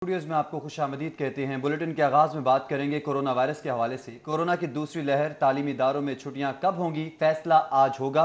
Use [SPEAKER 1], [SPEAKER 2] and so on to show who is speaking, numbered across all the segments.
[SPEAKER 1] Studios में आपको खुशामदीद कहते हैं। बुलेटिन के आगाज में बात करेंगे कोरोना वायरस के हवाले से। कोरोना की दूसरी लहर, तालीमी इदारों में छुट्टियां कब होंगी, फैसला आज होगा।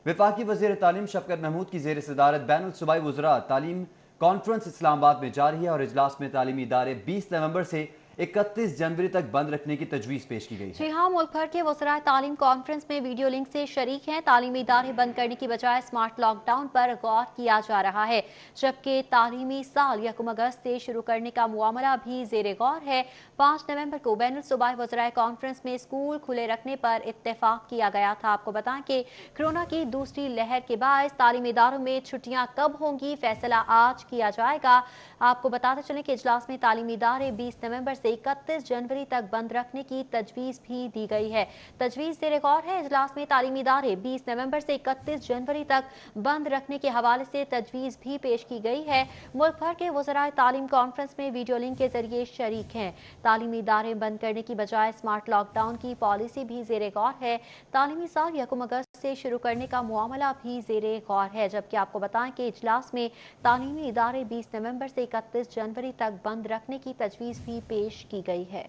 [SPEAKER 1] वफाकी वज़ीर तालीम शफकत महमूद की ज़ेर सदारत बैनुल सूबाई वज़रा तालीम कॉन्फ्रेंस इस्लामाबाद में जारी है और इजलास में तालीमी इदारे 20 नवंबर से 31 जनवरी तक बंद रखने की तजवीज़ पेश की गई है।
[SPEAKER 2] जी हाँ, मुल्क भर के वज़राए तालीम कॉन्फ्रेंस में वीडियो लिंक से शरीक हैं। तालीमी इदारे बंद करने की बजाय स्मार्ट लॉकडाउन पर गौर किया जा रहा है, जबकि तालीमी साल 1 अगस्त से शुरू करने का मामला भी ज़ेर गौर है। 5 नवंबर को बैनुल सूबाई वज़राए कॉन्फ्रेंस में स्कूल खुले रखने पर इत्तेफाक किया गया था। आपको बताएं कि कोरोना की दूसरी लहर के बायस तालीमी इदारों में छुट्टियां कब होंगी, फैसला आज किया जाएगा। आपको बताते चलें कि इजलास में तालीमी इदारे 20 नवंबर से 31 जनवरी तक बंद रखने की तजवीज़ भी दी गई है। तजवीज़ ज़ेर गौर है। इजलास में तालीमी इदारे 20 नवंबर से 31 जनवरी तक बंद रखने के हवाले से तजवीज़ भी पेश की गई है। मुल्क भर के वज़राए तालीम कॉन्फ्रेंस में वीडियो लिंक के जरिए शरीक हैं। तालीमी इदारे बंद करने की बजाय स्मार्ट लॉकडाउन की पॉलिसी भी ज़ेर गौर है। तालीमी साल 1 अगस्त से शुरू करने का मामला भी ज़ेर गौर है, जबकि आपको बताएं कि इजलास में तालीमी इदारे 20 नवंबर से 31 जनवरी तक बंद रखने की तजवीज़ भी पेश की गई है।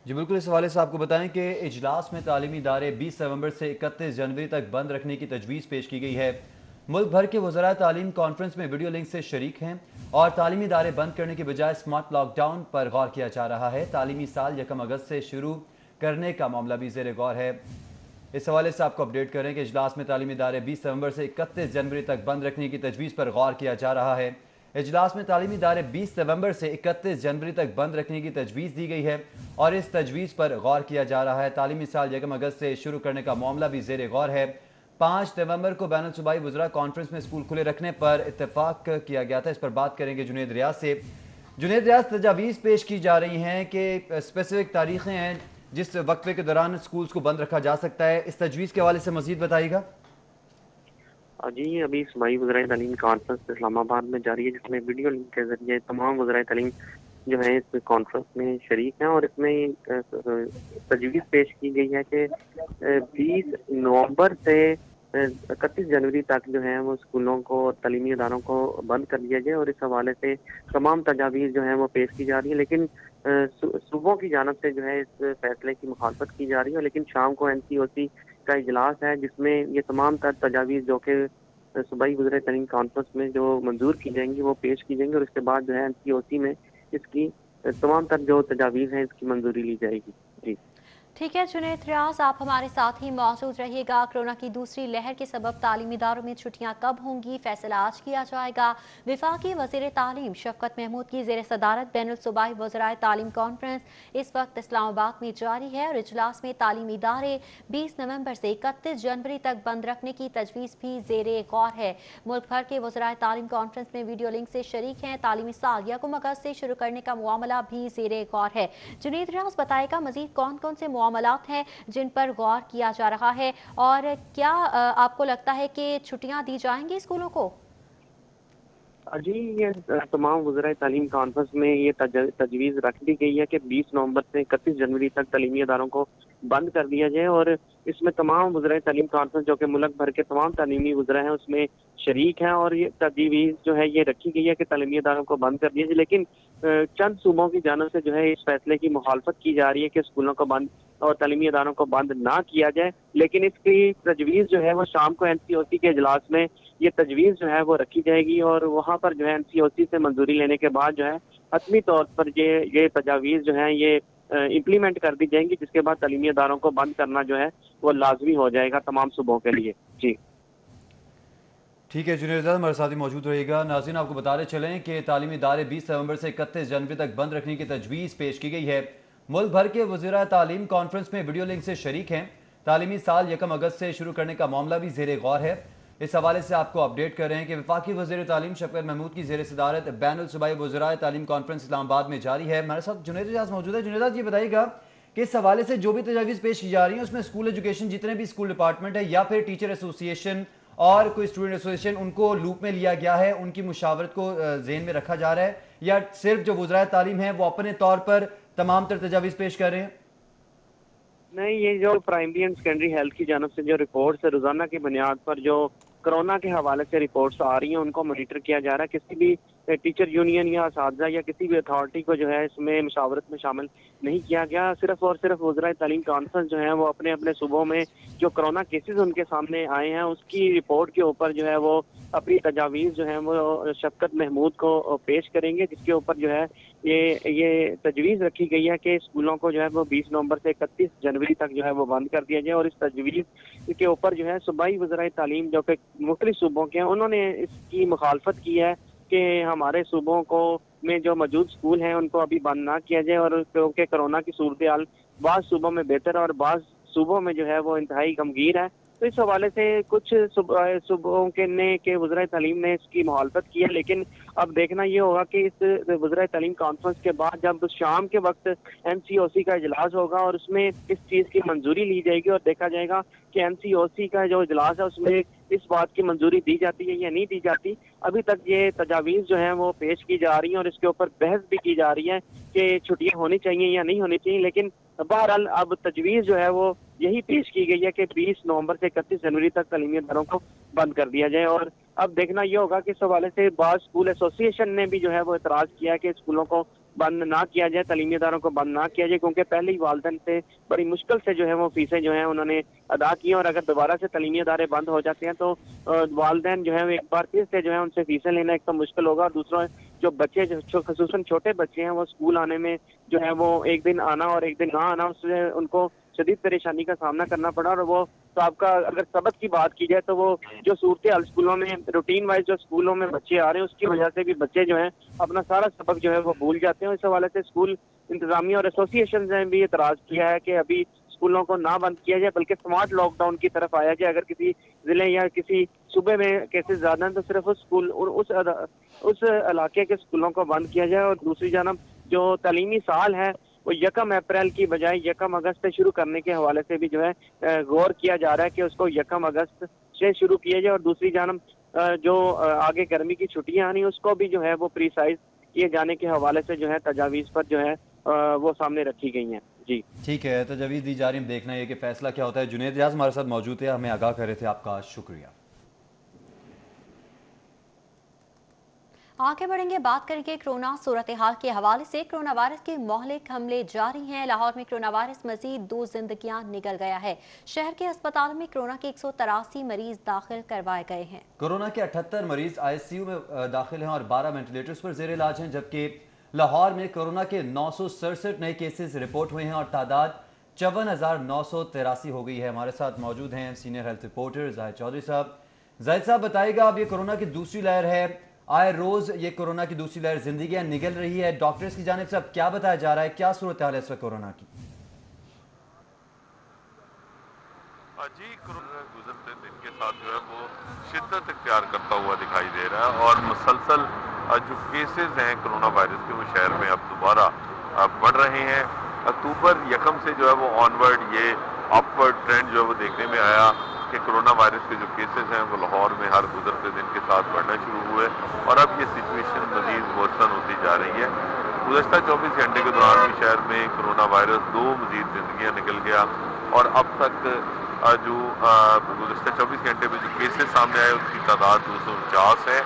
[SPEAKER 1] जी बिल्कुल, इस हवाले से आपको बताएं कि इजलास में तालीमी इदारे 20 नवंबर से 31 जनवरी तक बंद रखने की तजवीज़ पेश की गई है। मुल्क भर के वज़राए तालीम कॉन्फ्रेंस में वीडियो लिंक से शरीक हैं और तालीमी इदारे बंद करने की बजाय स्मार्ट लॉकडाउन पर गौर किया जा रहा है। तालीमी साल 1 अगस्त से शुरू करने का मामला भी ज़ेर गौर है। इस हवाले से आपको अपडेट करें कि इजलास में तालीमी इदारे 20 नवंबर से 31 जनवरी तक बंद रखने की तजवीज़ पर गौर किया जा रहा है। इजलास में तालीमी इदारे 20 नवंबर से 31 जनवरी तक बंद रखने की तजवीज़ दी गई है और इस तजवीज़ पर गौर किया जा रहा है। तालीमी साल 1 अगस्त से शुरू करने का मामला भी ज़ेर गौर है। 5 नवंबर को बैनुल सूबाई वज़रा कॉन्फ्रेंस में स्कूल खुले रखने पर इत्तेफाक किया गया था। इस पर बात करेंगे जुनैद रियाज से। जुनैद रियाज, तजावीज़ पेश की जा रही हैं कि स्पेसिफिक तारीखें हैं जिस वक्फे के दौरान स्कूल्स को बंद रखा जा सकता है। इस तजवीज़ के हवाले से मज़ीद बताइएगा।
[SPEAKER 3] जी, अभी सूबाई वज़राए तालीम कॉन्फ्रेंस इस्लामाबाद में जारी है, जिसमें वीडियो लिंक के जरिए तमाम वज़राए तालीम जो है इस कॉन्फ्रेंस में शरीक हैं और इसमें तजवीज़ पेश की गई है कि 20 नवंबर से 31 जनवरी तक जो है वो स्कूलों को और तालीमी इदारों को बंद कर दिया जाए और इस हवाले से तमाम तजावीज़ जो है वो पेश की जा रही है। लेकिन सूबों की जानब से जो है इस फैसले की मुखालफत की जा रही है। लेकिन शाम को NCOC का इजलास है, जिसमें ये तमाम तजावीज़ जो कि सूबाई वज़राए तालीम कॉन्फ्रेंस में जो मंजूर की जाएंगी वो पेश की जाएंगी और इसके बाद जो है NCOC में इसकी तमाम तर जो तजावीज़ हैं इसकी मंजूरी ली जाएगी। जी
[SPEAKER 2] ठीक है जुनैद रियाज, आप हमारे साथ ही मौजूद रहिएगा। कोरोना की दूसरी लहर के सबब तालीमी इदारों में छुट्टियां कब होंगी, फैसला आज किया जाएगा। वफाकी वज़ीर तालीम शफकत महमूद की ज़ेर सदारत बैनुल सूबाई वज़राए तालीम कॉन्फ्रेंस इस वक्त इस्लामाबाद में जारी है और इजलास में तालीमी इदारे 20 नवंबर से 31 जनवरी तक बंद रखने की तजवीज़ भी ज़ेर गौर है। मुल्क भर के वज़राए तालीम कॉन्फ्रेंस में वीडियो लिंक से शरीक हैं। तालीमी साल 1 अगस्त से शुरू करने का मामला भी ज़ेर गौर है। जुनैद रियाज बताएगा मज़ीद कौन कौन से मामलात हैं जिन पर गौर किया जा रहा है और क्या आपको लगता है कि छुट्टियां दी जाएंगी स्कूलों को?
[SPEAKER 3] जी, ये तमाम वज़राए तालीम कॉन्फ्रेंस में ये तजवीज़ रख दी गई है कि 20 नवंबर से 31 जनवरी तक तालीमी इदारों को बंद कर दिया जाए और इसमें तमाम वज़राए तालीम कॉन्फ्रेंस जो कि मुल्क भर के तमाम तालीमी वज़रा हैं उसमें शरीक हैं और ये तजवीज़ जो है ये रखी गई है कि तालीमी इदारों को बंद कर दिया जाए। लेकिन चंद सूबों की जानब से जो है इस फैसले की मुखालफत की जा रही है कि स्कूलों को बंद और तालीमी इदारों को बंद ना किया जाए। लेकिन इसकी तजवीज़ जो है वो शाम को NCOC के इजलास में ये तजवीज़ जो है वो रखी जाएगी और वहाँ पर जो है NCOC से मंजूरी लेने के बाद जो है हतमी तौर पर ये तजावीज़ जो है ये इम्प्लीमेंट कर दी जाएंगी, जिसके बाद तालीमी इदारों को बंद करना जो है वो लाजमी हो जाएगा तमाम सूबों के लिए। जी
[SPEAKER 1] ठीक है जुनैद रियाज, हमारे साथ ही मौजूद रहेगा। नाज़रीन, आपको बताते चलें कि तालीमी इदारे 20 नवंबर से 31 जनवरी तक बंद रखने की तजवीज़ पेश की गई है। मुल्क भर के वज़ीर तालीम कॉन्फ्रेंस में वीडियो लिंक से शरीक हैं। तालीमी साल 1 अगस्त से शुरू करने का मामला भी ज़ेर गौर है। इस हवाले से आपको अपडेट कर रहे हैं कि वफाकी वज़ीर तालीम शफकत महमूद की ज़ेर सदारत बैनुल सूबाई वज़राए तालीम कॉन्फ्रेंस इस्लामाबाद में जारी है। हमारे साथ जुनैद रियाज मौजूद है। जुनैद, ये बताइएगा कि इस हवाले से जो भी तजावीज़ पेश की जा रही हैं उसमें स्कूल एजुकेशन जितने भी स्कूल डिपार्टमेंट है या फिर टीचर एसोसिएशन और कोई स्टूडेंट एसोसिएशन, उनको लूप में लिया गया है, उनकी मुशावरत को ज़हन में रखा जा रहा है या सिर्फ जो वज़राए तालीम है वो अपने तौर पर तमाम तर तजावीज़ पेश कर रहे हैं?
[SPEAKER 3] नहीं, ये जो प्राइमरी एंड सेकेंडरी हेल्थ की जानब से जो रिपोर्ट्स है रोजाना की बुनियाद पर जो कोरोना के हवाले से रिपोर्ट्स आ रही हैं उनको मॉनिटर किया जा रहा है। किसी भी टीचर यूनियन या असातिज़ा या किसी भी अथॉरिटी को जो है इसमें मशावरत में शामिल नहीं किया गया। सिर्फ और सिर्फ वज़राए तालीम कॉन्फ्रेंस जो है वो अपने अपने सूबों में जो कोरोना केसेस उनके सामने आए हैं उसकी रिपोर्ट के ऊपर जो है वो अपनी तजावीज़ जो है वो शफकत महमूद को पेश करेंगे, जिसके ऊपर जो है ये तजवीज़ रखी गई है कि स्कूलों को जो है वो 20 नवंबर से 31 जनवरी तक जो है वो बंद कर दिया जाए। और इस तजवीज़ के ऊपर जो है सूबाई वज़राए तालीम जो कि मुख्तलिफ सूबों के हैं उन्होंने इसकी मुखालफत की है कि हमारे सूबों को में जो मौजूद स्कूल हैं उनको अभी बंद ना किया जाए, और क्योंकि कोरोना की सूरत हाल बाज़ सूबों में बेहतर और बाज़ सूबों में जो है वो इंतहाई गमगीर है। तो इस हवाले से कुछ सूबों के वज़राए तालीम ने इसकी मुखालफत की है, लेकिन अब देखना ये होगा कि इस वज़राए तालीम कॉन्फ्रेंस के बाद जब शाम के वक्त MCOC का इजलास होगा और उसमें इस चीज़ की मंजूरी ली जाएगी और देखा जाएगा कि MCOC का जो इजलास है उसमें इस बात की मंजूरी दी जाती है या नहीं दी जाती। अभी तक ये तजावीज़ जो हैं वो पेश की जा रही हैं और इसके ऊपर बहस भी की जा रही है कि छुट्टियां होनी चाहिए या नहीं होनी चाहिए, लेकिन बहरहाल अब तजवीज़ जो है वो यही पेश की गई है कि 20 नवंबर से 31 जनवरी तक तालीमी इदारों को बंद कर दिया जाए। और अब देखना ये होगा कि इस हवाले से बाज़ स्कूल एसोसिएशन ने भी जो है वो एतराज़ किया कि स्कूलों को बंद ना किया जाए, तालीमी इदारों को बंद ना किया जाए, क्योंकि पहले ही वालिदैन से बड़ी मुश्किल से जो है वो फीसें जो हैं उन्होंने अदा की हैं, और अगर दोबारा से तालीमी इदारे बंद हो जाते हैं तो वालिदैन जो है एक बार फिर से जो है उनसे फीसें लेना एक तो मुश्किल होगा, और दूसरा जो बच्चे जो खसूसन छोटे बच्चे हैं वो स्कूल आने में जो है वो एक दिन आना और एक दिन ना आना, उससे उनको शदीद परेशानी का सामना करना पड़ा। और वो तो आपका अगर सबक की बात की जाए तो वो जो सूरत हाल स्कूलों में रूटीन वाइज जो स्कूलों में बच्चे आ रहे हैं उसकी वजह से भी बच्चे जो हैं अपना सारा सबक जो है वो भूल जाते हैं। इस हवाले से स्कूल इंतजामिया और एसोसिएशन ने भी एतराज़ किया है कि अभी स्कूलों को ना बंद किया जाए बल्कि स्मार्ट लॉकडाउन की तरफ आया जाए। अगर किसी जिले या किसी सूबे में केसेस ज्यादा हैं तो सिर्फ उस स्कूल और उस इलाके के स्कूलों को बंद किया जाए, और दूसरी जानब जो तालीमी साल है वो 1 अप्रैल की बजाय 1 अगस्त से शुरू करने के हवाले से भी जो है गौर किया जा रहा है कि उसको 1 अगस्त से शुरू किया जाए। और दूसरी जानब जो आगे गर्मी की छुट्टियां आनी उसको भी जो है वो प्रीसाइज किए जाने के हवाले से जो है तजावीज़ पर जो है वो सामने रखी गई हैं। जी
[SPEAKER 1] ठीक है, तजवीज़ दी जा रही है, देखना है कि फैसला क्या होता है। जुनैद रियाज हमारे साथ मौजूद है, हमें आगाह कर रहे थे, आपका शुक्रिया।
[SPEAKER 2] आगे बढ़ेंगे, बात करेंगे कोरोना सूरत हाल के हवाले से। कोरोना वायरस के मोहलिक हमले जारी हैं। लाहौर में कोरोना वायरस मजीद 2 जिंदगियां निकल गया है। शहर के अस्पताल में कोरोना के 183 मरीज दाखिल करवाए गए हैं।
[SPEAKER 1] कोरोना के 78 मरीज ICU में दाखिल हैं और 12 वेंटिलेटर्स पर जेर इलाज हैं, जबकि लाहौर में कोरोना के 967 नए केसेस रिपोर्ट हुए हैं और तादाद 54,983 हो गई है। हमारे साथ मौजूद हैं senior health reporter Zahid Chaudhary साहब। जाहिद साहब बताइएगा, अब ये कोरोना की दूसरी लहर है, आए रोज ये कोरोना की दूसरी लहर जिंदगियां निगल रही है, डॉक्टर्स की जानिब से अब क्या बताया जा रहा है, क्या सूरत हाल है इस वक्त कोरोना की?
[SPEAKER 4] जी, कोरोना गुजरते दिन के साथ जो है वो शिद्दत इख्तियार करता हुआ दिखाई दे रहा है और मुसलसल जो केसेस हैं कोरोना वायरस के वो शहर में अब दोबारा बढ़ रहे हैं। अक्टूबर 1 से जो है वो ऑनवर्ड ये अपवर्ड ट्रेंड जो है वो देखने में आया कि कोरोना वायरस के जो केसेस हैं वो लाहौर में हर गुजरते दिन के साथ बढ़ना शुरू हुए और अब ये सिचुएशन मजीद वर्सन होती जा रही है। गुज़श्ता 24 घंटे के दौरान भी शहर में कोरोना वायरस 2 मजीद जिंदगियाँ निकल गया और अब तक जो गुज़श्ता 24 घंटे में जो केसेस सामने आए उसकी तादाद 249 है।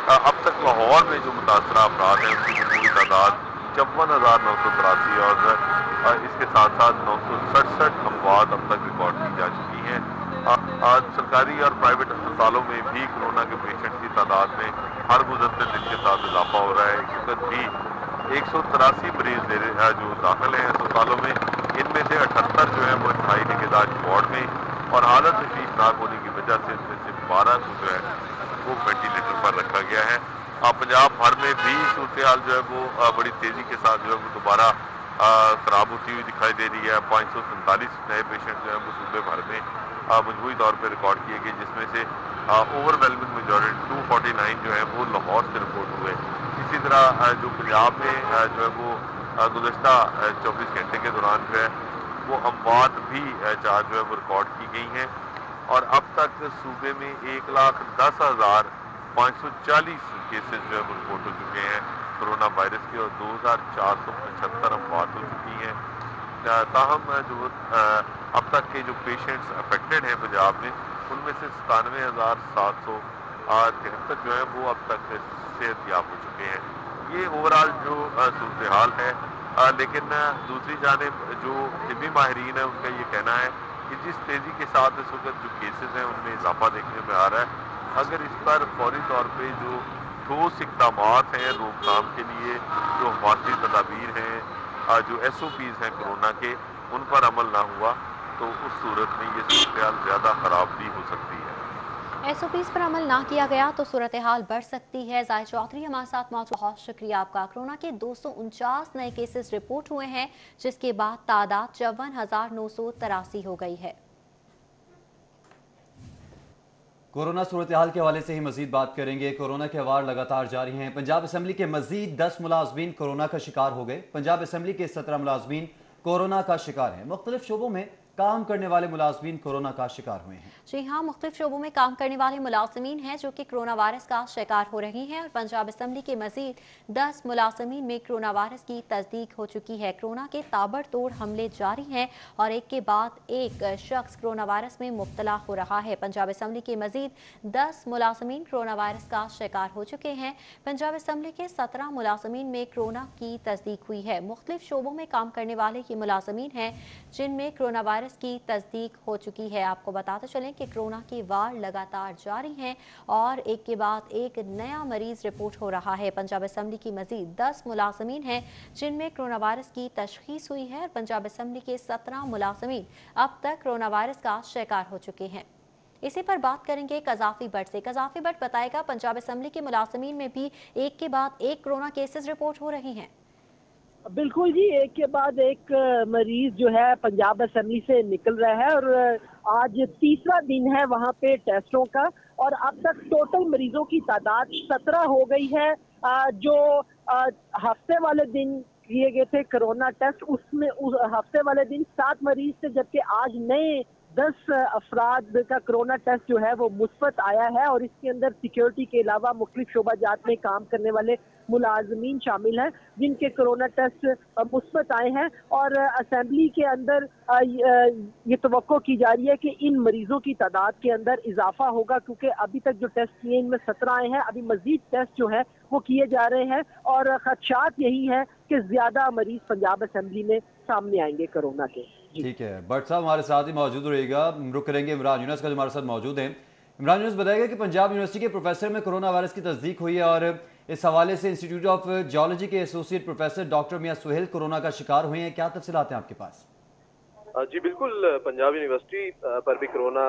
[SPEAKER 4] अब तक लाहौर में जो मुतासरा अफराद हैं उनकी पूरी तादाद 54,983 और इसके साथ साथ 967 अमवात अब तक रिकॉर्ड की जा चुकी हैं। सरकारी और प्राइवेट अस्पतालों में भी कोरोना के पेशेंट की तादाद में हर गुजरते दिन के साथ इजाफा हो रहा है। इस वक्त भी 183 मरीज जो दाखिल हैं अस्पतालों में, इनमें से 78 जो है वो इंतहाई निगहदाश्त वार्ड में और हालत तशवीशनाक होने की वजह से इनमें से 12 को जो है वो वेंटिलेटर पर रखा गया है। पंजाब भर में भी सूरत हाल जो है वो बड़ी तेजी के साथ जो है वो दोबारा खराब होती हुई दिखाई दे रही है। 547 नए पेशेंट जो है वो सूबे भर में मजबूरी तौर पर रिकॉर्ड किए गए, जिसमें से ओवरवेलमिंग मेजॉरिटी 249 जो है वो लाहौर से रिपोर्ट हुए। इसी तरह जो पंजाब में जो है वो गुज़श्ता 24 घंटे के दौरान जो है वो अमवात भी 4 जो है वो रिकॉर्ड की गई हैं और अब तक सूबे में 1,10,540 केसेस जो है वो रिपोर्ट हो चुके हैं कोरोना वायरस के और 2,475 अमवात हो चुकी हैं। ताहम जो अब तक के जो पेशेंट्स अफेक्टेड हैं पंजाब में उनमें से 97,700 73 जो है वो अब तक सेहत याब हो चुके हैं। ये ओवरऑल जो सूरत हाल है, लेकिन दूसरी जानिब जो तिब्बी माहिरीन है उनका ये कहना है कि जिस तेज़ी के साथ इस वक्त जो केसेस हैं उनमें इजाफा देखने में आ रहा है, अगर इस पर फौरी तौर पे जो ठोस इक़दामात हैं रोकथाम के लिए, जो हिफाजती तदाबीर हैं, जो SOPs हैं कोरोना के, उन पर अमल ना हुआ तो उस सूरत में ये सूरत हाल ज़्यादा ख़राब भी हो सकती है।
[SPEAKER 2] SOPs पर अमल ना किया गया तो सूरत हाल बढ़ सकती है। जाहिद चौधरी हमारे साथ मौजूद, बहुत शुक्रिया आपका। कोरोना के 249 नए केसेस रिपोर्ट हुए हैं, जिसके बाद तादाद 54,983 हो गई है।
[SPEAKER 1] कोरोना सूरत हाल के हवाले से ही मजीद बात करेंगे। कोरोना के अवार लगातार जारी हैं। पंजाब असम्बली के मजीद 10 मुलाजमीन कोरोना का शिकार हो गए। पंजाब असम्बली के 17 मुलाजमीन कोरोना का शिकार हैं। मुख्तलिफ शोबों में काम करने वाले मुलाजमीन कोरोना का शिकार हुए हैं।
[SPEAKER 2] जी हाँ, मुख्तलिफ शोबों में काम करने वाले मुलाजमीन हैं जो कि कोरोना वायरस का शिकार हो रही हैं, और पंजाब असम्बली के मजीद 10 मुलाजमीन में कोरोना वायरस की तस्दीक हो चुकी है। कोरोना के ताबड़तोड़ हमले जारी हैं और एक के बाद एक शख्स कोरोना वायरस में मुब्तला हो रहा है। पंजाब असम्बली के मजीद 10 मुलाजमीन कोरोना वायरस का शिकार हो चुके हैं। पंजाब असम्बली के 17 मुलाजमीन में कोरोना की तस्दीक हुई है। मुख्तलिफ शोबों में काम करने वाले ये मुलाजमीन हैं जिनमें कोरोना वायरस की तस्दीक हो चुकी है। आपको बताते चलें कि कोरोना के वार लगातार जारी हैं और एक के बाद एक नया मरीज रिपोर्ट हो रहा है। पंजाब असम्बली की मजीद 10 मुलाजमीन हैं जिनमें कोरोना वायरस की तशखीस हुई है और पंजाब असम्बली के 17 मुलाजमीन अब तक कोरोना वायरस का शिकार हो चुके हैं। इसी पर बात करेंगे कजाफी भट्ट से। कजाफी भट्ट बताएगा, पंजाब असम्बली के मुलाजमीन में भी एक के बाद एक कोरोना केसेस रिपोर्ट हो रही हैं।
[SPEAKER 5] बिल्कुल जी, एक के बाद एक मरीज जो है पंजाब असम्बली से निकल रहा है और आज तीसरा दिन है वहां पे टेस्टों का, और अब तक टोटल मरीजों की तादाद 17 हो गई है। जो हफ्ते वाले दिन किए गए थे कोरोना टेस्ट, उसमें उस हफ्ते वाले दिन 7 मरीज थे, जबकि आज नए 10 अफराद का कोरोना टेस्ट जो है वो मुस्बत आया है, और इसके अंदर सिक्योरिटी के अलावा मुख्तलिफ शोबाजात में काम करने वाले मुलाजमीन शामिल हैं जिनके कोरोना टेस्ट मुस्बत आए हैं। और असेंबली के अंदर ये तवक्को की जा रही है कि इन मरीजों की तादाद के अंदर इजाफा होगा, क्योंकि अभी तक जो टेस्ट किए इनमें 17 आए हैं। अभी मजीद टेस्ट जो है वो किए जा रहे हैं और खदशात यही है कि ज्यादा मरीज पंजाब असेंबली में सामने आएंगे कोरोना के।
[SPEAKER 1] ठीक है, भट्ट साहब हमारे साथ ही मौजूद रहिएगा। रुक करेंगे इमरान यूनुस का जो हमारे साथ मौजूद हैं। इमरान यूनुस बताएगा कि पंजाब यूनिवर्सिटी के प्रोफेसर में कोरोना वायरस की तस्दीक हुई है और इस हवाले से इंस्टीट्यूट ऑफ जियोलॉजी के एसोसिएट प्रोफेसर डॉक्टर मियां सुहेल कोरोना का शिकार हुए हैं। क्या तफसीलात हैं आपके पास?
[SPEAKER 6] जी बिल्कुल, पंजाब यूनिवर्सिटी पर भी कोरोना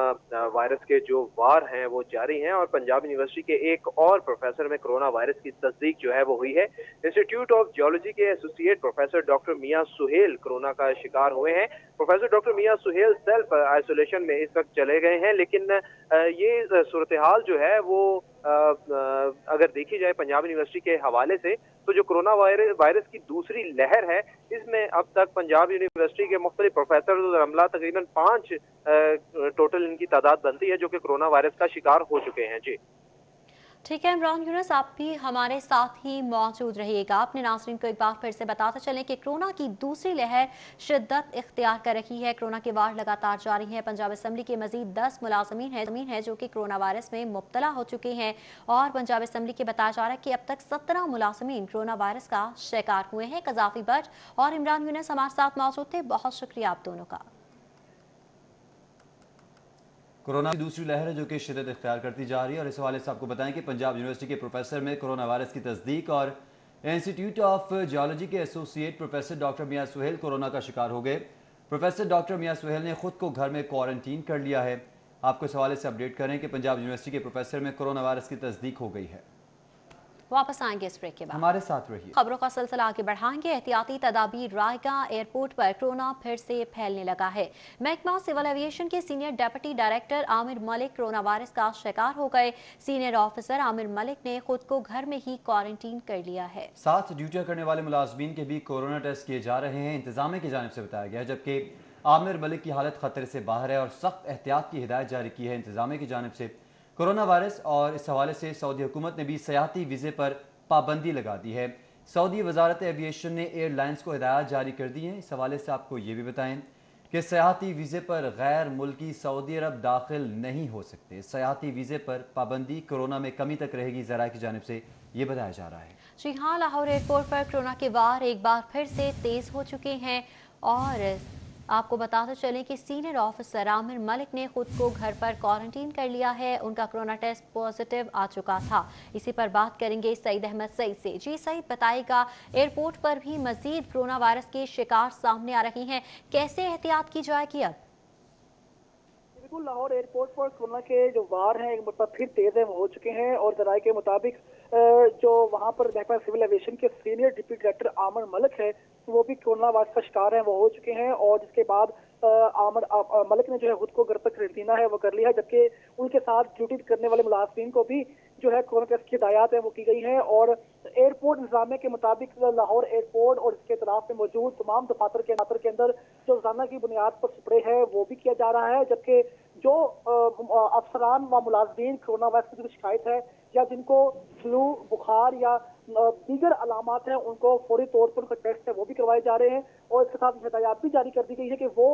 [SPEAKER 6] वायरस के जो वार हैं वो जारी हैं, और पंजाब यूनिवर्सिटी के एक और प्रोफेसर में कोरोना वायरस की तस्दीक जो है वो हुई है। इंस्टीट्यूट ऑफ जियोलॉजी के एसोसिएट प्रोफेसर डॉक्टर मियां सुहेल कोरोना का शिकार हुए हैं। प्रोफेसर डॉक्टर मियां सुहेल सेल्फ आइसोलेशन में इस वक्त चले गए हैं, लेकिन ये सूरत हाल जो है वो अगर देखी जाए पंजाब यूनिवर्सिटी के हवाले से, तो जो कोरोना वायरस की दूसरी लहर है, इसमें अब तक पंजाब यूनिवर्सिटी के मुख्तलिफ प्रोफेसर और अमला तकरीबन 5 टोटल इनकी तादाद बनती है जो कि कोरोना वायरस का शिकार हो चुके हैं। जी
[SPEAKER 2] ठीक है इमरान यूनुस, आप भी हमारे साथ ही मौजूद रहिएगा। अपने नाज़रीन को एक बार फिर से बताते चलें कि कोरोना की दूसरी लहर शिद्दत इख्तियार कर रही है। कोरोना के वार लगातार जारी हैं। पंजाब असम्बली के मजीद 10 मुलाजमीन हैं जो कि कोरोना वायरस में मुब्तला हो चुके हैं, और पंजाब असम्बली के बताया जा रहा है कि अब तक 17 मुलाजमीन कोरोना वायरस का शिकार हुए हैं। कजाफी भट्ट और इमरान यूनुस हमारे साथ मौजूद थे, बहुत शुक्रिया आप दोनों का।
[SPEAKER 1] कोरोना की दूसरी लहर है जो कि शिद्दत इख्तियार करती जा रही है, और इस हवाले से आपको बताएं कि पंजाब यूनिवर्सिटी के प्रोफेसर में कोरोना वायरस की तस्दीक और इंस्टीट्यूट ऑफ जियोलॉजी के एसोसिएट प्रोफेसर डॉक्टर मियां सुहेल कोरोना का शिकार हो गए। प्रोफेसर डॉक्टर मियां सुहेल ने खुद को घर में क्वारंटीन कर लिया है। आपको इस हवाले से अपडेट करें कि पंजाब यूनिवर्सिटी के प्रोफेसर में कोरोना वायरस की तस्दीक हो गई है।
[SPEAKER 2] वापस आएंगे इस ब्रेक के बाद,
[SPEAKER 1] हमारे साथ रहिए।
[SPEAKER 2] खबरों का सिलसिला आगे बढ़ाएंगे। एहतियाती तदाबीर, रायगा एयरपोर्ट पर कोरोना फिर से फैलने लगा है। महकमा सिविल एविएशन के senior deputy director Aamir Malik corona virus का शिकार हो गए। सीनियर ऑफिसर आमिर मलिक ने खुद को घर में ही क्वारंटीन कर लिया है।
[SPEAKER 1] साथ ड्यूटियां करने वाले मुलाजमीन के भी कोरोना टेस्ट किए जा रहे हैं, इंतजामिया की जानिब से बताया गया है, जबकि आमिर मलिक की हालत खतरे से बाहर है और सख्त एहतियात की हिदायत जारी की है इंतजामिया की जानिब से। कोरोना वायरस और इस हवाले से सऊदी हुकूमत ने भी सयाहती वीज़े पर पाबंदी लगा दी है। सऊदी वजारत एविएशन ने एयरलाइंस को हिदायत जारी कर दी है। इस हवाले से आपको ये भी बताएं, کہ सयाहती वीज़े पर गैर मुल्की सऊदी अरब दाखिल नहीं हो सकते। सयाहती वीज़े पर पाबंदी कोरोना में कमी तक रहेगी, ज़राए की जानिब से ये बताया जा रहा है।
[SPEAKER 2] जी हाँ, लाहौर एयरपोर्ट पर कोरोना के वार एक बार फिर से तेज हो चुके हैं और आपको बताते चलें कि सीनियर ऑफिसर आमिर मलिक ने खुद को घर पर क्वारंटीन कर लिया है। उनका कोरोना टेस्ट पॉजिटिव आ चुका था। इसी पर बात करेंगे सईद अहमद सईद से। जी सईद, बताएगा एयरपोर्ट पर भी मजीद कोरोना वायरस के शिकार सामने आ रही हैं, कैसे एहतियात की जाएगी अब?
[SPEAKER 7] बिल्कुल, लाहौर एयरपोर्ट पर कोरोना के जो वार हैं एक बार फिर तेज हो चुके हैं और जराये के मुताबिक जो वहां पर महकमा सिविल एविएशन के senior deputy director Aamir Malik है वो भी कोरोना वायरस का शिकार हैं, वो हो चुके हैं। और जिसके बाद आमिर मलिक ने जो है खुद को घर पर क्वारंटीना है वो कर लिया है, जबकि उनके साथ ड्यूटी करने वाले मुलाजिमीन को भी जो है कोरोना टेस्ट की हिदायत है वो की गई है। और एयरपोर्ट इंतजामिया के मुताबिक लाहौर एयरपोर्ट और इसके इतराफ में मौजूद तमाम दफातर के अंदर जो रोजाना की बुनियाद पर स्प्रे है वो भी किया जा रहा है, जबकि जो अफसरान व मुलाजिमीन कोरोना वायरस की शिकायत है या जिनको फ्लू, बुखार या दीगर अलामात हैं उनको फौरी तौर पर उनका टेस्ट है वो भी करवाए जा रहे हैं। और इसके साथ हिदायत भी जारी कर दी गई है कि वो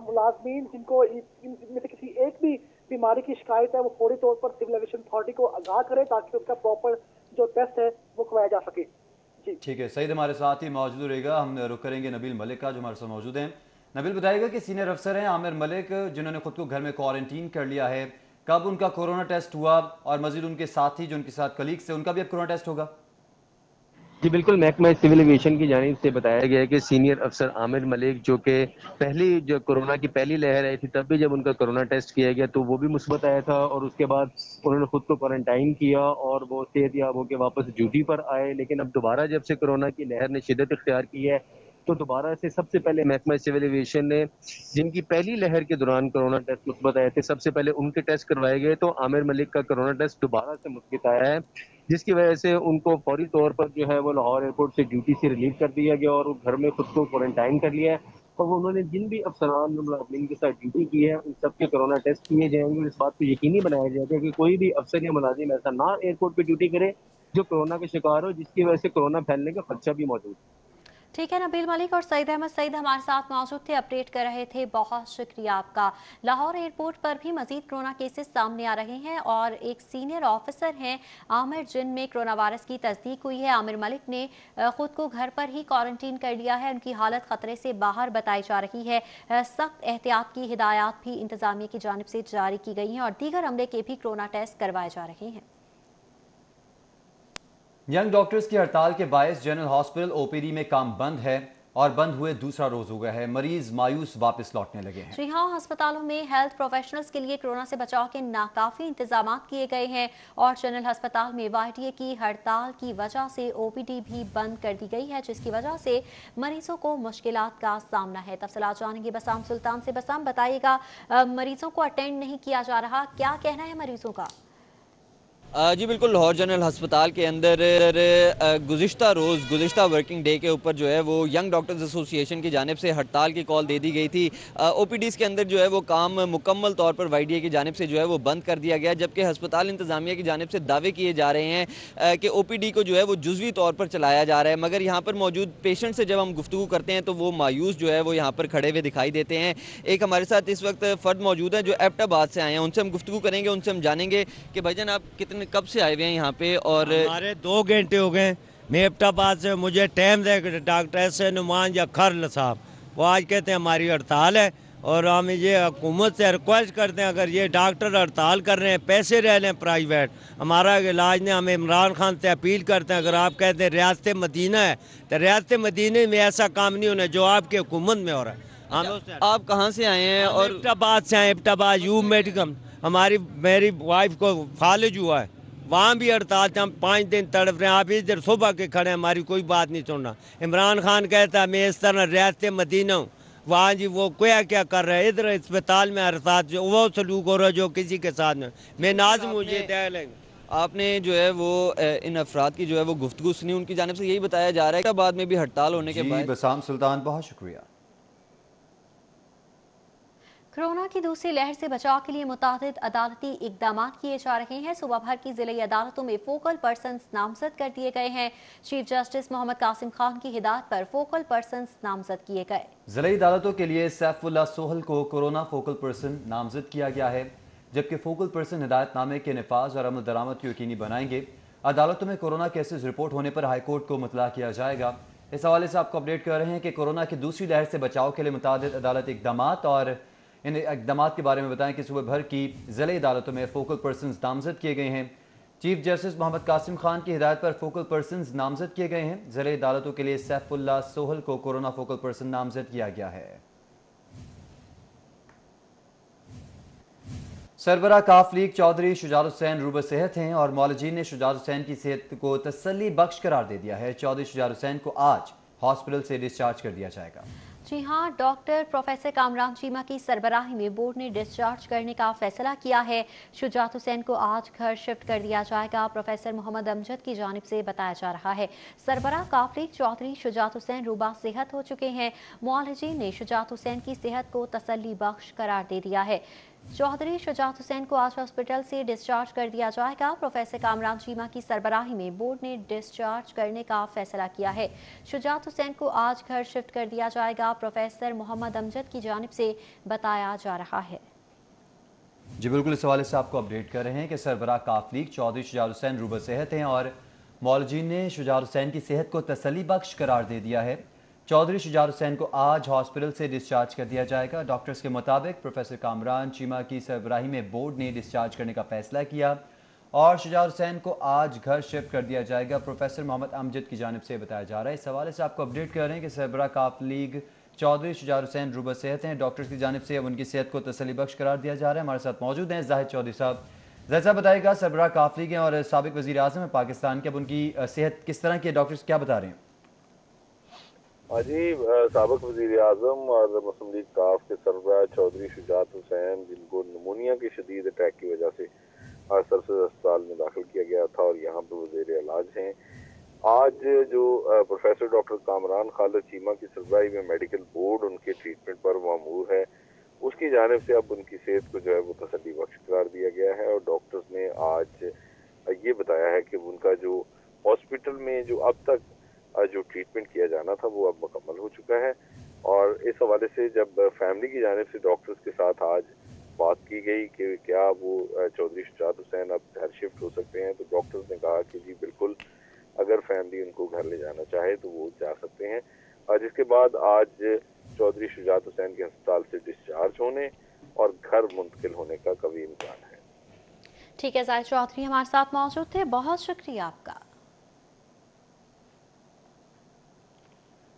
[SPEAKER 7] मुलाजमीन जिनको इनमें से किसी एक भी बीमारी की शिकायत है वो फौरी तौर पर सिविल एविएशन अथॉरिटी को आगाह करे ताकि उसका प्रॉपर जो टेस्ट है वो करवाया जा सके। जी
[SPEAKER 1] ठीक है, सईद हमारे साथ ही मौजूद रहेगा। हम रुक करेंगे नबील मलिक का जो हमारे साथ मौजूद हैं। नबील, बताइएगा कि सीनियर अफसर हैं आमिर मलिक जिन्होंने खुद को घर में क्वारंटीन कर लिया है, कब उनका कोरोना टेस्ट हुआ और मजीद उनके साथी जो उनके साथ कलीग से उनका भी अब कोरोना टेस्ट होगा?
[SPEAKER 8] जी बिल्कुल, महकमा सिविल एविएशन की जानिब से बताया गया है कि सीनियर अफसर आमिर मलिक जो कि पहली जो कोरोना की पहली लहर आई थी तब भी जब उनका कोरोना टेस्ट किया गया तो वो भी मुस्बत आया था और उसके बाद उन्होंने खुद को क्वारंटाइन किया और वो सेहतयाब होकर वापस ड्यूटी पर आए। लेकिन अब दोबारा जब से कोरोना की लहर ने शिद्दत इख्तियार की है तो दोबारा से सबसे पहले महकमा सिविल एविएशन ने जिनकी पहली लहर के दौरान कोरोना टेस्ट मुस्बत आए थे सबसे पहले उनके टेस्ट करवाए गए, तो आमिर मलिक का कोरोना टेस्ट दोबारा से मुस्बत आया है, जिसकी वजह से उनको फौरी तौर पर जो है वो लाहौर एयरपोर्ट से ड्यूटी से रिलीव कर दिया गया और घर में खुद को क्वारंटाइन कर लिया है। और वो उन्होंने जिन भी अफसरान मुलाजिमीन के साथ ड्यूटी की है उन सबके कोरोना टेस्ट किए जाएंगे और इस बात को यकीनी बनाया जाएगा कि कोई भी अफसर या मुलाजिम ऐसा ना एयरपोर्ट पर ड्यूटी करे जो कोरोना का शिकार हो, जिसकी वजह से कोरोना फैलने का खदशा भी मौजूद है।
[SPEAKER 2] ठीक है, नबील मलिक और सईद अहमद सईद हमारे साथ मौजूद थे, अपडेट कर रहे थे, बहुत शुक्रिया आपका। लाहौर एयरपोर्ट पर भी मजीद कोरोना केसेस सामने आ रहे हैं और एक सीनियर ऑफिसर हैं आमिर जिनमें कोरोना वायरस की तस्दीक हुई है। आमिर मलिक ने खुद को घर पर ही क्वारंटीन कर लिया है, उनकी हालत खतरे से बाहर बताई जा रही है। सख्त एहतियात की हिदायत भी इंतजामिया की जानिब से जारी की गई हैं और दीगर अमले के भी कोरोना टेस्ट करवाए जा रहे हैं।
[SPEAKER 1] यंग डॉक्टर्स की हड़ताल के बायस जनरल हॉस्पिटल ओपीडी में काम बंद है और बंद हुए दूसरा रोज हो गया है। मरीज मायूस वापस लौटने लगे हैं।
[SPEAKER 2] जी हाँ, अस्पतालों में हेल्थ प्रोफेशनल्स के लिए कोरोना से बचाव के नाकाफी इंतजाम किए गए हैं और जनरल अस्पताल में YTA की हड़ताल की वजह से OPD भी बंद कर दी गई है, जिसकी वजह से मरीजों को मुश्किलात का सामना है। तफसीलात जानेंगे बसाम सुल्तान से। बसाम, बताइएगा, मरीजों को अटेंड नहीं किया जा रहा, क्या कहना है मरीजों का?
[SPEAKER 9] जी बिल्कुल, लाहौर जनरल हस्पताल के अंदर गुज़िश्ता वर्किंग डे के ऊपर जो है वो यंग डॉक्टर्स एसोसिएशन की जानिब से हड़ताल की कॉल दे दी गई थी। OPDs के अंदर जो है वो काम मुकम्मल तौर पर YDA की जानिब से जो है वो बंद कर दिया गया, जबकि हस्पताल इंतज़ामिया की जानिब से दावे किए जा रहे हैं कि OPD को जो है वो जुज़वी तौर पर चलाया जा रहा है। मगर यहाँ पर मौजूद पेशेंट से जब हम गुफ्तगू करते हैं तो वो मायूस जो है वो यहाँ पर खड़े हुए दिखाई देते हैं। एक हमारे साथ इस वक्त फ़र्द मौजूद है जो एबटाबाद से आए हैं, उनसे हम गुफ्तगू करेंगे, उनसे हम जानेंगे कि भाईजान आप कितने कब से आए हुए हैं यहाँ पे? और
[SPEAKER 10] हमारे 2 घंटे हो गए। मैं एबटाबाद से, मुझे टाइम दे डॉक्टर से नुमान या खरल साहब, वो आज कहते हैं हमारी हड़ताल है और हम ये हुकूमत से रिक्वेस्ट करते हैं अगर ये डॉक्टर हड़ताल कर रहे हैं, पैसे रह लें प्राइवेट, हमारा इलाज ने, हम इमरान खान से अपील करते हैं अगर आप कहते हैं रियासत मदीना है तो रियासत मदीने में ऐसा काम नहीं होना जो आपकी हुकूमत में हो रहा है।
[SPEAKER 9] आप कहाँ से आए हैं? और
[SPEAKER 10] एबटाबाद से आए, एबटाबाद यू मेडिकल, मेरी वाइफ को फालिज हुआ है, वहाँ भी हड़ताल से हम 5 दिन तड़प रहे हैं। आप इधर सुबह के खड़े हैं, हमारी कोई बात नहीं सुनना। इमरान खान कहता है मैं इस तरह रियासत मदीना हूँ, वहाँ जी वो क्या कर रहे हैं, इधर अस्पताल में हड़ताल जो वो सलूक हो रहा है जो किसी के साथ में। मैं नाज मुझे तय लेंगे।
[SPEAKER 9] आपने जो है वो इन अफराद की जो है वो गुफ्तगू सुनी, उनकी जानिब से यही बताया जा रहा है कि बाद में भी हड़ताल होने के बाद।
[SPEAKER 1] बसाम सुल्तान, बहुत शुक्रिया।
[SPEAKER 2] कोरोना की दूसरी लहर से बचाव के लिए मुतादिद अदालती इकदाम किए जा रहे हैं। सूबा भर की जिले अदालतों में फोकल पर्सन्स नामजद कर दिए गए हैं। चीफ जस्टिस मोहम्मद कासिम खान की हिदायत पर फोकल पर्सन्स नामजद किए गए।
[SPEAKER 1] जिले अदालतों के लिए सैफुल्लाह सोहल को कोरोना फोकल पर्सन नामजद किया गया है, जबकि फोकल पर्सन हिदायतनामे के नफाज और अमल दरामद को यकीनी बनाएंगे। अदालतों में कोरोना केसेस रिपोर्ट होने पर हाईकोर्ट को मुतला किया जाएगा। इस हवाले से आपको अपडेट कर रहे हैं कि कोरोना की दूसरी लहर से बचाव के लिए मुतादिद अदालती इकदाम और इन इकदाम के बारे में बताएं कि सूबे भर की ज़िले अदालतों में फोकल पर्सन्स नामजद किए गए हैं। चीफ जस्टिस मोहम्मद कासिम खान की हिदायत पर फोकल पर्सन्स नामजद किए गए हैं। ज़िले अदालतों के लिए सैफुल्लाह सोहल को कोरोना फोकल पर्सन नामजद किया गया है। सरबरा काफ लीग चौधरी शुजात हुसैन रूब सेहत हैं और मौलजीन ने शुजात हुसैन की सेहत को तसल्ली बख्श करार दे दिया है। चौधरी शुजात हुसैन को आज हॉस्पिटल से डिस्चार्ज कर दिया जाएगा।
[SPEAKER 2] जी हां, डॉक्टर प्रोफेसर कामरान चीमा की सरबराही में बोर्ड ने डिस्चार्ज करने का फैसला किया है। शुजात हुसैन को आज घर शिफ्ट कर दिया जाएगा। प्रोफेसर मोहम्मद अमजद की जानिब से बताया जा रहा है। सरबराह काफ लीग चौधरी शुजात हुसैन रूबा सेहत हो चुके हैं। मुआलजीन ने शुजात हुसैन की सेहत को तसल्ली बख्श करार दे दिया है। चौधरी शुजात हुसैन को आज हॉस्पिटल से डिस्चार्ज कर दिया जाएगा। प्रोफेसर कामरान चीमा की सरबराही में बोर्ड ने डिस्चार्ज करने का फैसला किया है। शुजात हुसैन को आज घर शिफ्ट कर दिया जाएगा। प्रोफेसर मोहम्मद अमजद की जानिब से बताया जा रहा है।
[SPEAKER 1] जी बिल्कुल, इस हवाले से आपको अपडेट कर रहे हैं कि सरबराह काफ लीग चौधरी शुजात हुसैन रूब सेहत हैं और मौलजीन ने शुजात हुसैन की सेहत को तसल्ली बख्श करार दे दिया है। चौधरी शुजात हुसैन को आज हॉस्पिटल से डिस्चार्ज कर दिया जाएगा। डॉक्टर्स के मुताबिक प्रोफेसर कामरान चीमा की सरबराही में बोर्ड ने डिस्चार्ज करने का फैसला किया और शुजात हुसैन को आज घर शिफ्ट कर दिया जाएगा। प्रोफेसर मोहम्मद अमजद की जानिब से बताया जा रहा है। इस हवाले से आपको अपडेट कर रहे हैं कि सरबराह काफ लीग चौधरी शुजात हुसैन रूब सेहत हैं। डॉक्टर्स की जानिब से अब उनकी सेहत को तसल्ली बख्श करार दिया जा रहा है। हमारे साथ मौजूद हैं जाहिद चौधरी साहब। जाहिद साहब बताइएगा, सरबराह काफ लीग हैं और साबिक वज़ीर आज़म है पाकिस्तान के, अब उनकी सेहत किस तरह की है, डॉक्टर्स क्या बता रहे हैं?
[SPEAKER 4] जी, साबिक वज़ीर आज़म और मुस्लिम लीग काफ के सरबराह चौधरी शुजात हुसैन, जिनको निमोनिया के शदीद अटैक की वजह से आज सरसद अस्पताल में दाखिल किया गया था और यहाँ पर वज़ीर इलाज हैं। आज जो प्रोफेसर डॉक्टर कामरान खालिद चीमा की सरबराही में मेडिकल बोर्ड उनके ट्रीटमेंट पर मामूर है, उसकी जानिब से अब उनकी सेहत को जो है वो तसल्ली बख्श करार दिया गया है। और डॉक्टर्स ने आज ये बताया है कि उनका जो हॉस्पिटल में जो अब तक जो ट्रीटमेंट किया जाना था वो अब मुकम्मल हो चुका है। और इस हवाले से जब फैमिली की जानिब से डॉक्टर्स के साथ आज बात की गई कि क्या वो चौधरी शुजात हुसैन अब घर शिफ्ट हो सकते हैं, तो डॉक्टर्स ने कहा कि जी बिल्कुल, अगर फैमिली उनको घर ले जाना चाहे तो वो जा सकते हैं। और जिसके बाद आज चौधरी शुजात हुसैन के अस्पताल से डिस्चार्ज होने और घर मुंतकिल होने का कभी इम्कान है।
[SPEAKER 2] ठीक है, जाहिद चौधरी हमारे साथ मौजूद थे, बहुत शुक्रिया आपका।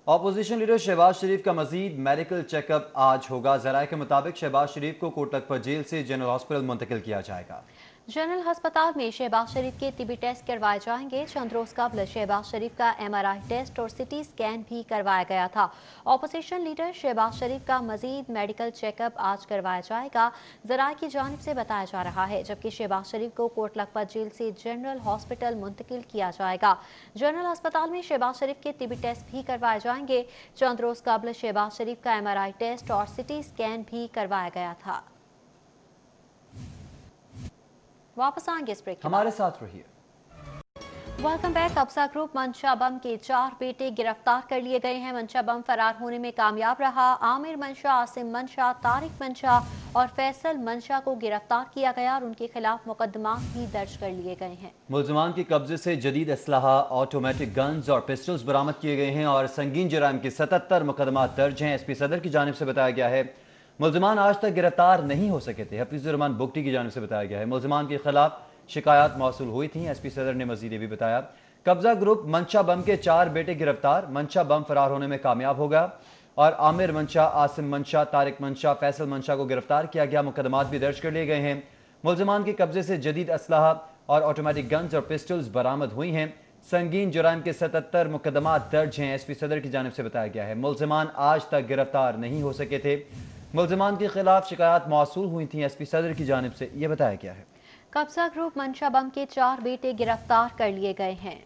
[SPEAKER 1] अपोजिशन लीडर शहबाज शरीफ का मजीद मेडिकल चेकअप आज होगा। जराये के मुताबिक शहबाज शरीफ को कोटलखपत जेल से जनरल हॉस्पिटल मुंतकिल किया जाएगा।
[SPEAKER 2] जनरल अस्पताल में शहबाज शरीफ के तिबी टेस्ट करवाए जाएंगे। चंद रोज कबल शहबाज शरीफ का MRI टेस्ट और CT स्कैन भी करवाया गया था। अपोजिशन लीडर शहबाज शरीफ का मजीद मेडिकल चेकअप आज करवाया जाएगा, जराये की जानिब से बताया जा रहा है। जबकि शहबाज शरीफ को कोटलखपत जेल से जनरल हॉस्पिटल मुंतकिल किया जाएगा। जनरल अस्पताल में शहबाज शरीफ के तिबी टेस्ट भी करवाए जाएंगे। चंद रोज कबल शहबाज शरीफ का MRI टेस्ट और CT स्कैन भी करवाया गया था। वापस आएंगे इस ब्रेक,
[SPEAKER 1] हमारे साथ रहिए।
[SPEAKER 2] Welcome back. कब्जा ग्रुप मंशा बम के 4 बेटे गिरफ्तार कर लिए गए हैं। मंशा बम फरार होने में कामयाब रहा। आमिर मंशा, आसिम मंशा, तारिक मंशा और फैसल मंशा को गिरफ्तार किया गया और उनके खिलाफ मुकदमा भी दर्ज कर लिए गए हैं।
[SPEAKER 1] मुल्जिमान के कब्जे से जदीद असलहा, ऑटोमेटिक गन्स और पिस्टल्स बरामद किए गए हैं और संगीन जराइम के 77 मुकदमा दर्ज हैं। SP सदर की जानिब से बताया गया है मुल्जिमान आज तक गिरफ्तार नहीं हो सके थे। हफीजुर रहमान बुगटी की जानिब से बताया गया है मुल्जिमान के खिलाफ शिकायत मौसूल हुई थी। SP सदर ने मजीद ये भी बताया कब्जा ग्रुप मंशा बम के 4 बेटे गिरफ्तार। मंशा बम फरार होने में कामयाब होगा और आमिर मंशा, आसिम मंशा, तारिक मंशा, फैसल मंशा को गिरफ्तार किया गया। मुकदमात भी दर्ज कर लिए गए हैं। मुल्जिमान के कब्जे से जदीद असलहा और ऑटोमेटिक गन्स और पिस्टल्स बरामद हुई हैं। संगीन जराइम के 77 मुकदमात दर्ज हैं। SP सदर की जानिब से बताया गया है मुल्जिमान आज तक गिरफ्तार नहीं हो सके थे। मुल्जिमान के खिलाफ शिकायत मौसूल हुई थी। SP सदर की जानिब से यह बताया गया है
[SPEAKER 2] कब्जा ग्रुप मंशा बम के 4 बेटे गिरफ्तार कर लिए गए हैं।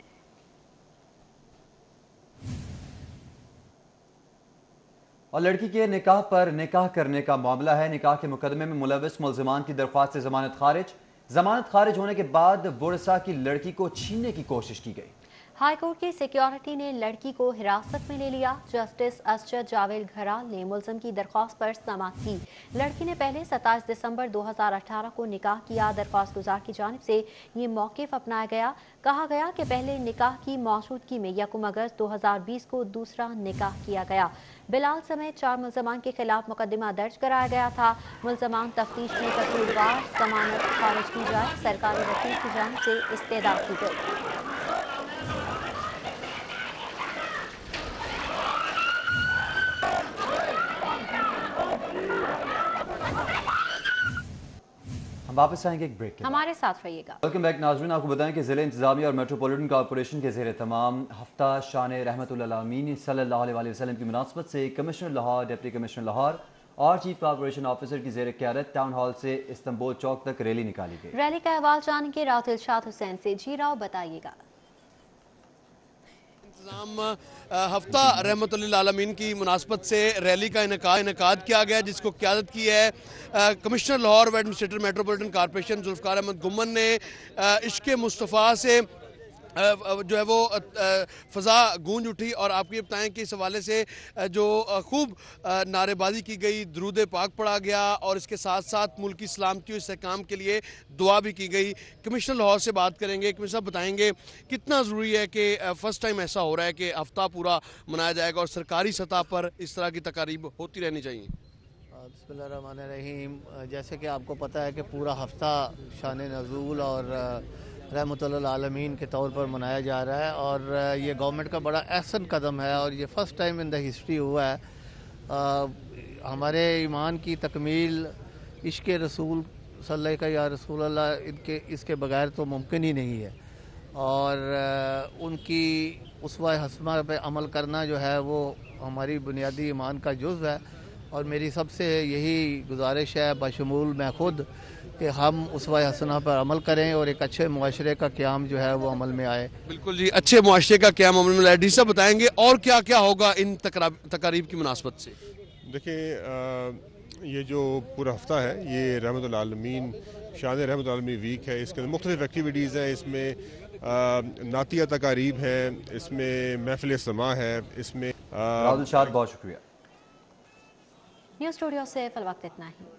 [SPEAKER 1] اور لڑکی کے نکاح پر نکاح کرنے کا معاملہ ہے۔ نکاح کے مقدمے میں ملوث ملزمان کی درخواست سے ضمانت خارج ہونے کے بعد ورثاء کی لڑکی کو چھیننے کی کوشش کی گئی۔
[SPEAKER 2] ہائی کورٹ کی سیکیورٹی نے لڑکی کو حراست میں لے لیا۔ جسٹس اسجد جاوید گھرال نے ملزم کی درخواست پر سماعت کی۔ لڑکی نے پہلے 27 دسمبر 2018 کو نکاح کیا۔ درخواست گزار کی جانب سے یہ موقف اپنایا گیا۔ کہا گیا کہ پہلے نکاح کی موجودگی میں 1 اگست 2020 کو دوسرا نکاح کیا گیا۔ بلال سمیت 4 ملزمان کے خلاف مقدمہ درج کرایا گیا تھا۔ ملزمان تفتیش میں قصوروار، ضمانت خارج کی جائے سرکاری وکیل کی جانب سے استدعا کی گئی۔
[SPEAKER 1] ہم واپس آئیں گے ایک بریک کے بعد۔
[SPEAKER 2] ہمارے ساتھ رہیے گا۔
[SPEAKER 1] ویلکم بیک ناظرین، آپ کو بتائیں کہ ضلع انتظامیہ اور میٹروپولیٹن کارپوریشن کے زیر تمام ہفتہ شان رحمت اللہ العالمین صلی اللہ علیہ وسلم کی مناسبت سے commissioner Lahore, deputy commissioner Lahore اور چیف کارپوریشن آفیسر کی زیر قیادت ٹاؤن ہال سے استنبول چوک تک ریلی نکالی گئی۔
[SPEAKER 2] ریلی کا احوال جانیں گے راؤ دلشاد حسین سے۔ جی راؤ، بتائیے گا۔
[SPEAKER 11] ہفتہ رحمت اللہ عالمین کی مناسبت سے ریلی کا انعقاد کیا گیا، جس کو قیادت کی ہے کمشنر لاہور و administrator metropolitan corporation Zulfiqar Ahmed Gumman نے۔ عشق مصطفیٰ سے جو ہے وہ فضا گونج اٹھی، اور آپ کو یہ بتائیں کہ اس حوالے سے جو خوب نعرے بازی کی گئی، درود پاک پڑھا گیا، اور اس کے ساتھ ساتھ ملک کی سلامتی اور استحکام کے لیے دعا بھی کی گئی۔ کمشنر لاہور سے بات کریں گے۔ کمشنر صاحب بتائیں گے کتنا ضروری ہے کہ فرسٹ ٹائم ایسا ہو رہا ہے کہ ہفتہ پورا منایا جائے گا اور سرکاری سطح پر اس طرح کی تقاریب ہوتی رہنی چاہیے؟
[SPEAKER 12] بسم اللہ الرحمن الرحیم۔ جیسے کہ آپ کو پتہ ہے کہ پورا ہفتہ شان نزول اور رحمت اللہ عالمین کے طور پر منایا جا رہا ہے، اور یہ گورنمنٹ کا بڑا احسن قدم ہے، اور یہ first time in the history ہوا ہے۔ ہمارے ایمان کی تکمیل عشق رسول صلی اللہ کا یا رسول اللہ اس کے بغیر تو ممکن ہی نہیں ہے، اور ان کی اسوہ حسنہ پہ عمل کرنا جو ہے وہ ہماری بنیادی ایمان کا جزو ہے، اور میری سب سے یہی گزارش ہے بشمول میں خود کہ ہم اسوہ حسنہ پر عمل کریں اور ایک اچھے معاشرے کا قیام جو ہے وہ عمل میں آئے۔
[SPEAKER 11] بالکل جی، اچھے معاشرے کا قیام عمل میں آئے۔ ڈی صاحب بتائیں گے اور کیا کیا ہوگا ان تقاریب کی مناسبت سے؟
[SPEAKER 13] دیکھیں، یہ جو پورا ہفتہ ہے یہ رحمت العالمین شان رحمت العالمین ویک ہے۔ اس کے مختلف ایکٹیویٹیز ہیں، اس میں نعتیہ تقاریب ہیں، اس میں محفل سماع ہے، اس میں
[SPEAKER 1] راؤ دلشاد بہت شکریہ۔
[SPEAKER 2] نیوز اسٹوڈیو سے فی الوقت اتنا ہی۔